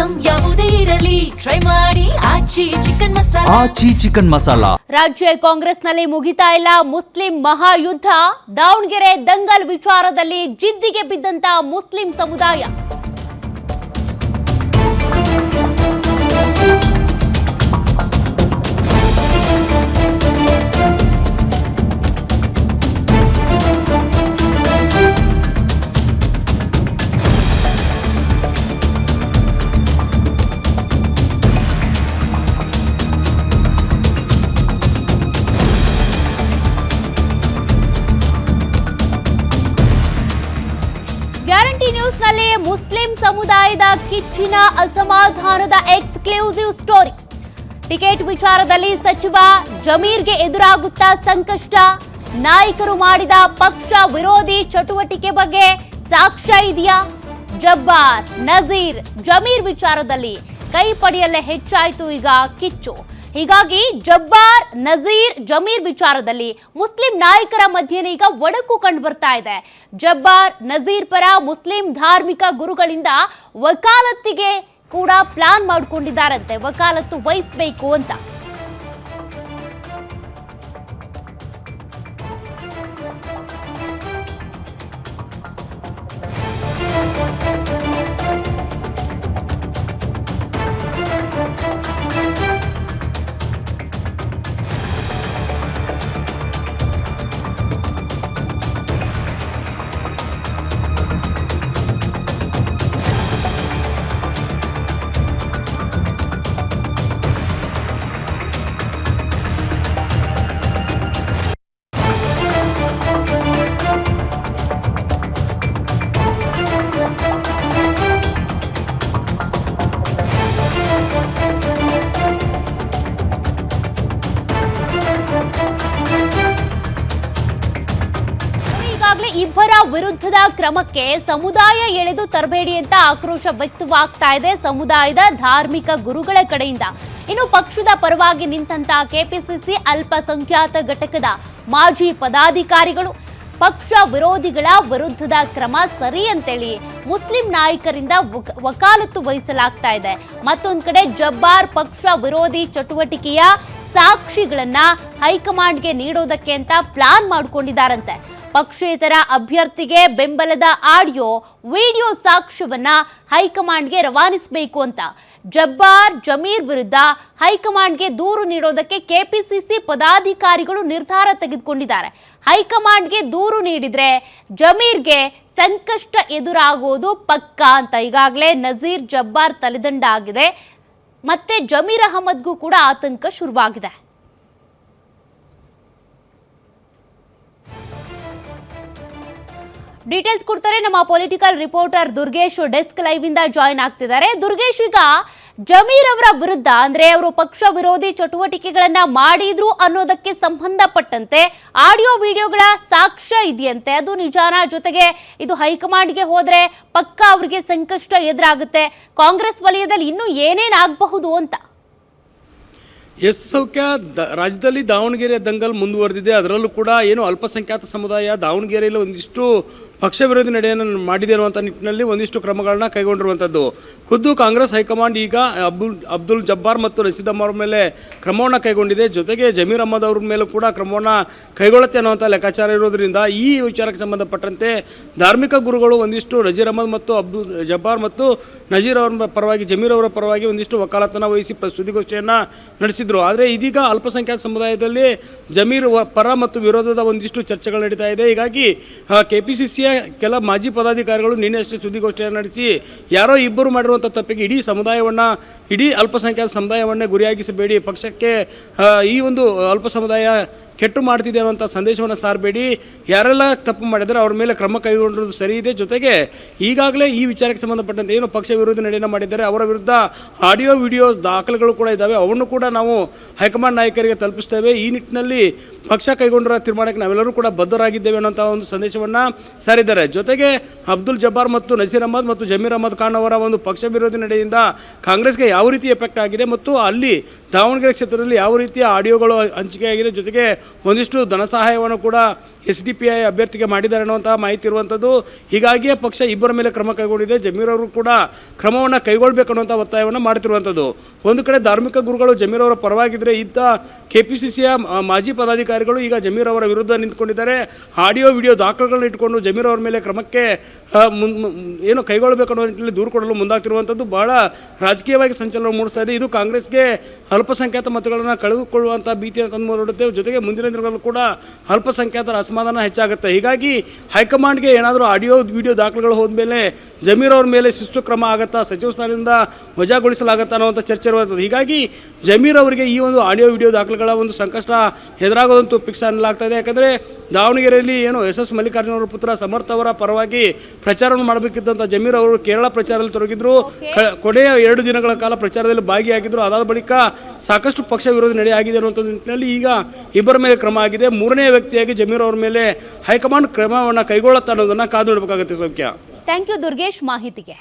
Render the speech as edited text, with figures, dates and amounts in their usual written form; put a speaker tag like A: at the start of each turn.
A: Item ಯಾವುದೇ ಇರಲಿ try ಮಾಡಿ ಆಚಿ ಚಿಕನ್ ಮಸಾಲಾ.
B: ರಾಜ್ಯ ಕಾಂಗ್ರೆಸ್ನಲ್ಲಿ ಮುಗಿತಾ ಇಲ್ಲ ಮುಸ್ಲಿಂ ಮಹಾಯುದ್ಧ. ದಾವಣಗೆರೆ ದಂಗಲ್ ವಿಚಾರದಲ್ಲಿ ಜಿದ್ದಿಗೆ ಬಿದ್ದಂತ ಮುಸ್ಲಿಂ ಸಮುದಾಯ. ಗ್ಯಾರಂಟಿ ನ್ಯೂಸ್ ನಲ್ಲಿ ಮುಸ್ಲಿಂ ಸಮುದಾಯದ ಕಿಚ್ಚಿನ ಅಸಮಾಧಾನದ ಎಕ್ಸ್ಕ್ಲೂಸಿವ್ ಸ್ಟೋರಿ. ಟಿಕೆಟ್ ವಿಚಾರದಲ್ಲಿ ಸಚಿವ ಜಮೀರ್ಗೆ ಎದುರಾಗುತ್ತಾ ಸಂಕಷ್ಟ. ನಾಯಕರು ಮಾಡಿದ ಪಕ್ಷ ವಿರೋಧಿ ಚಟುವಟಿಕೆ ಬಗ್ಗೆ ಸಾಕ್ಷ್ಯ ಇದೆಯಾ? ಜಬ್ಬಾರ್, ನಜೀರ್, ಜಮೀರ್ ವಿಚಾರದಲ್ಲಿ ಕೈ ಪಡೆಯಲ್ಲೇ ಹೆಚ್ಚಾಯಿತು ಈಗ ಕಿಚ್ಚು. ಹೀಗಾಗಿ ಜಬ್ಬಾರ್, ನಜೀರ್, ಜಮೀರ್ ವಿಚಾರದಲ್ಲಿ ಮುಸ್ಲಿಂ ನಾಯಕರ ಮಧ್ಯೆ ಈಗ ಒಡಕು ಕಂಡು ಬರ್ತಾ ಇದೆ. ಜಬ್ಬಾರ್, ನಜೀರ್ ಪರ ಮುಸ್ಲಿಂ ಧಾರ್ಮಿಕ ಗುರುಗಳಿಂದ ವಕಾಲತ್ತಿಗೆ ಕೂಡ ಪ್ಲಾನ್ ಮಾಡಿಕೊಂಡಿದ್ದಾರಂತೆ, ವಕಾಲತ್ತು ವಹಿಸಬೇಕು ಅಂತ. ಇಬ್ಬರ ವಿರುದ್ಧದ ಕ್ರಮಕ್ಕೆ ಸಮುದಾಯ ಎಳೆದು ತರಬೇಡಿ ಅಂತ ಆಕ್ರೋಶ ವ್ಯಕ್ತವಾಗ್ತಾ ಇದೆ ಸಮುದಾಯದ ಧಾರ್ಮಿಕ ಗುರುಗಳ ಕಡೆಯಿಂದ. ಇನ್ನು ಪಕ್ಷದ ಪರವಾಗಿ ನಿಂತಹ ಕೆಪಿಸಿಸಿ ಅಲ್ಪಸಂಖ್ಯಾತ ಘಟಕದ ಮಾಜಿ ಪದಾಧಿಕಾರಿಗಳು ಪಕ್ಷ ವಿರೋಧಿಗಳ ವಿರುದ್ಧದ ಕ್ರಮ ಸರಿ ಅಂತೇಳಿ ಮುಸ್ಲಿಂ ನಾಯಕರಿಂದ ವಕಾಲತ್ತು ವಹಿಸಲಾಗ್ತಾ ಇದೆ. ಮತ್ತೊಂದು ಕಡೆ ಜಬ್ಬಾರ್ ಪಕ್ಷ ವಿರೋಧಿ ಚಟುವಟಿಕೆಯ ಸಾಕ್ಷಿಗಳನ್ನ ಹೈಕಮಾಂಡ್ಗೆ ನೀಡೋದಕ್ಕೆ ಅಂತ ಪ್ಲಾನ್ ಮಾಡ್ಕೊಂಡಿದ್ದಾರಂತೆ. ಪಕ್ಷೇತರ ಅಭ್ಯರ್ಥಿಗೆ ಬೆಂಬಲದ ಆಡಿಯೋ, ವಿಡಿಯೋ ಸಾಕ್ಷ್ಯವನ್ನ ಹೈಕಮಾಂಡ್ಗೆ ರವಾನಿಸಬೇಕು ಅಂತ. ಜಬ್ಬಾರ್, ಜಮೀರ್ ವಿರುದ್ಧ ಹೈಕಮಾಂಡ್ಗೆ ದೂರು ನೀಡೋದಕ್ಕೆ ಕೆಪಿಸಿಸಿ ಪದಾಧಿಕಾರಿಗಳು ನಿರ್ಧಾರ ತೆಗೆದುಕೊಂಡಿದ್ದಾರೆ. ಹೈಕಮಾಂಡ್ಗೆ ದೂರು ನೀಡಿದ್ರೆ ಜಮೀರ್ಗೆ ಸಂಕಷ್ಟ ಎದುರಾಗೋದು ಪಕ್ಕಾ ಅಂತ ಈಗಾಗಲೇ ನಜೀರ್, ಜಬ್ಬಾರ್ ತಲೆದಂಡ ಆಗಿದೆ. ಮತ್ತೆ ಜಮೀರ್ ಅಹಮದ್ಗೂ ಕೂಡ ಆತಂಕ ಶುರುವಾಗಿದೆ. ಡೀಟೇಲ್ಸ್ ಕೊಡ್ತಾರೆ ನಮ್ಮ political reporter Durgesh. Desk live ಇಂದ ಜಾಯಿನ್ ಆಗ್ತಿದ್ದಾರೆ. ದುರ್ಗೇಶ್, ಈಗ ಜಮೀರ್ ಅವರ ವಿರುದ್ಧ ಅಂದ್ರೆ ಅವರು ಪಕ್ಷ ವಿರೋಧಿ ಚಟುವಟಿಕೆಗಳನ್ನ ಮಾಡಿದ್ರು ಅನ್ನೋದಕ್ಕೆ ಸಂಬಂಧಪಟ್ಟಂತೆ ಆಡಿಯೋ ವಿಡಿಯೋಗಳ ಸಾಕ್ಷ್ಯ ಇದೆಯಂತೆ, ಅದು ನಿಜಾನ? ಜೊತೆಗೆ ಇದು ಹೈಕಮಾಂಡ್ಗೆ ಹೋದ್ರೆ ಪಕ್ಕ ಅವರಿಗೆ ಸಂಕಷ್ಟ ಎದುರಾಗುತ್ತೆ. ಕಾಂಗ್ರೆಸ್ ವಲಯದಲ್ಲಿ ಇನ್ನೂ ಏನೇನಾಗಬಹುದು ಅಂತ?
C: ಎಸ್ ಸೌಖ್ಯ, ರಾಜ್ಯದಲ್ಲಿ ದಾವಣಗೆರೆ ದಂಗಲ್ ಮುಂದುವರೆದಿದೆ. ಅದರಲ್ಲೂ ಕೂಡ ಏನು ಅಲ್ಪಸಂಖ್ಯಾತ ಸಮುದಾಯ ದಾವಣಗೆರೆಯಲ್ಲಿ ಒಂದಿಷ್ಟು ಪಕ್ಷ ವಿರೋಧಿ ನಡೆಯನ್ನು ಮಾಡಿದೆ ಅನ್ನುವಂಥ ನಿಟ್ಟಿನಲ್ಲಿ ಒಂದಿಷ್ಟು ಕ್ರಮಗಳನ್ನ ಕೈಗೊಂಡಿರುವಂಥದ್ದು. ಖುದ್ದು ಕಾಂಗ್ರೆಸ್ ಹೈಕಮಾಂಡ್ ಈಗ ಅಬ್ದುಲ್ ಜಬ್ಬಾರ್ ಮತ್ತು ನಸೀದ್ ಅವರ ಮೇಲೆ ಕ್ರಮವನ್ನು ಕೈಗೊಂಡಿದೆ. ಜೊತೆಗೆ ಜಮೀರ್ ಅಹಮದ್ ಅವ್ರ ಮೇಲೂ ಕೂಡ ಕ್ರಮವನ್ನು ಕೈಗೊಳ್ಳುತ್ತೆ ಅನ್ನುವಂಥ ಲೆಕ್ಕಾಚಾರ ಇರೋದರಿಂದ ಈ ವಿಚಾರಕ್ಕೆ ಸಂಬಂಧಪಟ್ಟಂತೆ ಧಾರ್ಮಿಕ ಗುರುಗಳು ಒಂದಿಷ್ಟು ನಜೀರ್ ಅಹಮದ್ ಮತ್ತು ಅಬ್ದುಲ್ ಜಬ್ಬಾರ್ ಮತ್ತು ನಜೀರ್ ಅವರ ಪರವಾಗಿ, ಜಮೀರ್ ಅವರ ಪರವಾಗಿ ಒಂದಿಷ್ಟು ವಕಾಲತನ್ನು ವಹಿಸಿ ಸುದ್ದಿಗೋಷ್ಠಿಯನ್ನು ನಡೆಸಿದರು. ಆದರೆ ಇದೀಗ ಅಲ್ಪಸಂಖ್ಯಾತ ಸಮುದಾಯದಲ್ಲಿ ಜಮೀರ್ ಪರ ಮತ್ತು ವಿರೋಧದ ಒಂದಿಷ್ಟು ಚರ್ಚೆಗಳು ನಡೀತಾ ಇದೆ. ಹೀಗಾಗಿ ಕೆಪಿಸಿಸಿಯ ಕೆಲ ಮಾಜಿ ಪದಾಧಿಕಾರಿಗಳು ನಿನ್ನೆಯಷ್ಟೇ ಸುದ್ದಿಗೋಷ್ಠಿಯನ್ನು ನಡೆಸಿ ಯಾರೋ ಇಬ್ಬರು ಮಾಡಿರುವಂಥ ತಪ್ಪಿಗೆ ಇಡೀ ಅಲ್ಪಸಂಖ್ಯಾತ ಸಮುದಾಯವನ್ನೇ ಗುರಿಯಾಗಿಸಬೇಡಿ, ಪಕ್ಷಕ್ಕೆ ಈ ಒಂದು ಅಲ್ಪ ಸಮುದಾಯ ಕೆಟ್ಟು ಮಾಡ್ತಿದೆ ಅನ್ನುವಂಥ ಸಂದೇಶವನ್ನು ಸಾರಬೇಡಿ, ಯಾರೆಲ್ಲ ತಪ್ಪು ಮಾಡಿದರೆ ಅವ್ರ ಮೇಲೆ ಕ್ರಮ ಕೈಗೊಂಡಿರೋದು ಸರಿ ಇದೆ. ಜೊತೆಗೆ ಈಗಾಗಲೇ ಈ ವಿಚಾರಕ್ಕೆ ಸಂಬಂಧಪಟ್ಟಂತೆ ಏನು ಪಕ್ಷ ವಿರೋಧಿ ನಡೆಯನ್ನು ಮಾಡಿದ್ದಾರೆ ಅವರ ವಿರುದ್ಧ ಆಡಿಯೋ ವಿಡಿಯೋ ದಾಖಲೆಗಳು ಕೂಡ ಇದ್ದಾವೆ, ಅವನ್ನು ಕೂಡ ನಾವು ಹೈಕಮಾಂಡ್ ನಾಯಕರಿಗೆ ತಲುಪಿಸ್ತೇವೆ. ಈ ನಿಟ್ಟಿನಲ್ಲಿ ಪಕ್ಷ ಕೈಗೊಂಡಿರೋ ತೀರ್ಮಾನಕ್ಕೆ ನಾವೆಲ್ಲರೂ ಕೂಡ ಬದ್ಧರಾಗಿದ್ದೇವೆ ಅನ್ನೋಂಥ ಒಂದು ಸಂದೇಶವನ್ನು ಸಾರಿದ್ದಾರೆ. ಜೊತೆಗೆ ಅಬ್ದುಲ್ ಜಬ್ಬಾರ್ ಮತ್ತು ನಸೀರ್ ಅಹಮದ್ ಮತ್ತು ಜಮೀರ್ ಅಹಮದ್ ಖಾನ್ ಅವರ ಒಂದು ಪಕ್ಷ ವಿರೋಧಿ ನಡೆಯಿಂದ ಕಾಂಗ್ರೆಸ್ಗೆ ಯಾವ ರೀತಿ ಎಫೆಕ್ಟ್ ಆಗಿದೆ ಮತ್ತು ಅಲ್ಲಿ ದಾವಣಗೆರೆ ಕ್ಷೇತ್ರದಲ್ಲಿ ಯಾವ ರೀತಿಯ ಆಡಿಯೋಗಳು ಹಂಚಿಕೆಯಾಗಿದೆ, ಜೊತೆಗೆ ಒಂದಿಷ್ಟು ಧನ ಸಹಾಯವನ್ನು ಕೂಡ SDPI ಅಭ್ಯರ್ಥಿಗೆ ಮಾಡಿದ್ದಾರೆ ಅನ್ನುವಂತಹ ಮಾಹಿತಿ ಇರುವಂಥದ್ದು. ಹೀಗಾಗಿಯೇ ಪಕ್ಷ ಇಬ್ಬರ ಮೇಲೆ ಕ್ರಮ ಕೈಗೊಂಡಿದೆ. ಜಮೀರ್ ಅವರು ಕೂಡ ಕ್ರಮವನ್ನು ಕೈಗೊಳ್ಳಬೇಕು ಅನ್ನುವಂಥ ಒತ್ತಾಯವನ್ನು ಮಾಡ್ತಿರುವಂಥದ್ದು. ಒಂದು ಕಡೆ ಧಾರ್ಮಿಕ ಗುರುಗಳು ಜಮೀರ್ ಅವರ ಪರವಾಗಿದ್ದರೆ, ಇದ್ದ KPCCಯ ಮಾಜಿ ಪದಾಧಿಕಾರಿಗಳು ಈಗ ಜಮೀರ್ ಅವರ ವಿರುದ್ಧ ನಿಂತ್ಕೊಂಡಿದ್ದಾರೆ. ಆಡಿಯೋ ವಿಡಿಯೋ ದಾಖಲೆಗಳನ್ನ ಇಟ್ಕೊಂಡು ಜಮೀರ್ ಅವರ ಮೇಲೆ ಕ್ರಮಕ್ಕೆ ಏನು ಕೈಗೊಳ್ಳಬೇಕು ಅನ್ನೋ ನಿಟ್ಟಿನಲ್ಲಿ ದೂರು ಕೊಡಲು ಮುಂದಾಗ್ತಿರುವಂಥದ್ದು ಬಹಳ ರಾಜಕೀಯವಾಗಿ ಸಂಚಲನ ಮೂಡಿಸ್ತಾ ಇದೆ. ಇದು ಕಾಂಗ್ರೆಸ್ಗೆ ಅಲ್ಪಸಂಖ್ಯಾತ ಮತಗಳನ್ನು ಕಳೆದುಕೊಳ್ಳುವಂಥ ಭೀತಿಯನ್ನು ತಂದುಕೊಡುತ್ತೆ. ಜೊತೆಗೆ ಮುಂದಿನ ದಿನಗಳಲ್ಲೂ ಕೂಡ ಅಲ್ಪಸಂಖ್ಯಾತರ ಅಸಮಾಧಾನ ಹೆಚ್ಚಾಗುತ್ತೆ. ಹೀಗಾಗಿ ಹೈಕಮಾಂಡ್ಗೆ ಏನಾದರೂ ಆಡಿಯೋ ವಿಡಿಯೋ ದಾಖಲೆಗಳು ಹೋದ್ಮೇಲೆ ಜಮೀರ್ ಅವ್ರ ಮೇಲೆ ಶಿಸ್ತು ಕ್ರಮ ಆಗುತ್ತಾ, ಸಚಿವ ಸ್ಥಾನದಿಂದ ವಜಾಗೊಳಿಸಲಾಗುತ್ತಾ ಅನ್ನೋವಂಥ ಚರ್ಚೆ ಇರುವಂಥದ್ದು. ಹೀಗಾಗಿ ಜಮೀರ್ ಅವರಿಗೆ ಈ ಒಂದು ಆಡಿಯೋ ವಿಡಿಯೋ ದಾಖಲೆಗಳ ಒಂದು ಸಂಕಷ್ಟ ಎದುರಾಗೋದಂತೂ ಫಿಕ್ಸ್ ಅನ್ನಲಾಗ್ತಾ ಇದೆ. ಯಾಕಂದರೆ ದಾವಣಗೆರೆಯಲ್ಲಿ ಏನು SS ಮಲ್ಲಿಕಾರ್ಜುನ ಅವರ ಪುತ್ರ ಸಮರ್ಥ ಅವರ ಪರವಾಗಿ ಪ್ರಚಾರವನ್ನು ಮಾಡಬೇಕಿದ್ದಂಥ ಜಮೀರ್ ಅವರು ಕೇರಳ ಪ್ರಚಾರದಲ್ಲಿ ತೊಡಗಿದ್ರು. ಕೊನೆಯ 2 ದಿನಗಳ ಕಾಲ ಪ್ರಚಾರದಲ್ಲಿ ಭಾಗಿಯಾಗಿದ್ದರು. ಅದಾದ ಬಳಿಕ ಸಾಕಷ್ಟು ಪಕ್ಷ ವಿರೋಧಿ ನಡೆಯಾಗಿದೆ ಅನ್ನುವಂಥ ನಿಟ್ಟಿನಲ್ಲಿ ಈಗ ಇಬ್ಬರ ಮೇಲೆ ಕ್ರಮ ಆಗಿದೆ. ಮೂರನೇ ವ್ಯಕ್ತಿಯಾಗಿ ಜಮೀರ್ ಅವರ ಮೇಲೆ ಹೈಕಮಾಂಡ್ ಕ್ರಮವನ್ನು ಕೈಗೊಳ್ಳುತ್ತಾ ಅನ್ನೋದನ್ನು ಕಾದು ನೋಡಬೇಕಾಗುತ್ತೆ. ಸೌಖ್ಯ.
B: ಥ್ಯಾಂಕ್ ಯು ದುರ್ಗೇಶ್ ಮಾಹಿತಿಗೆ.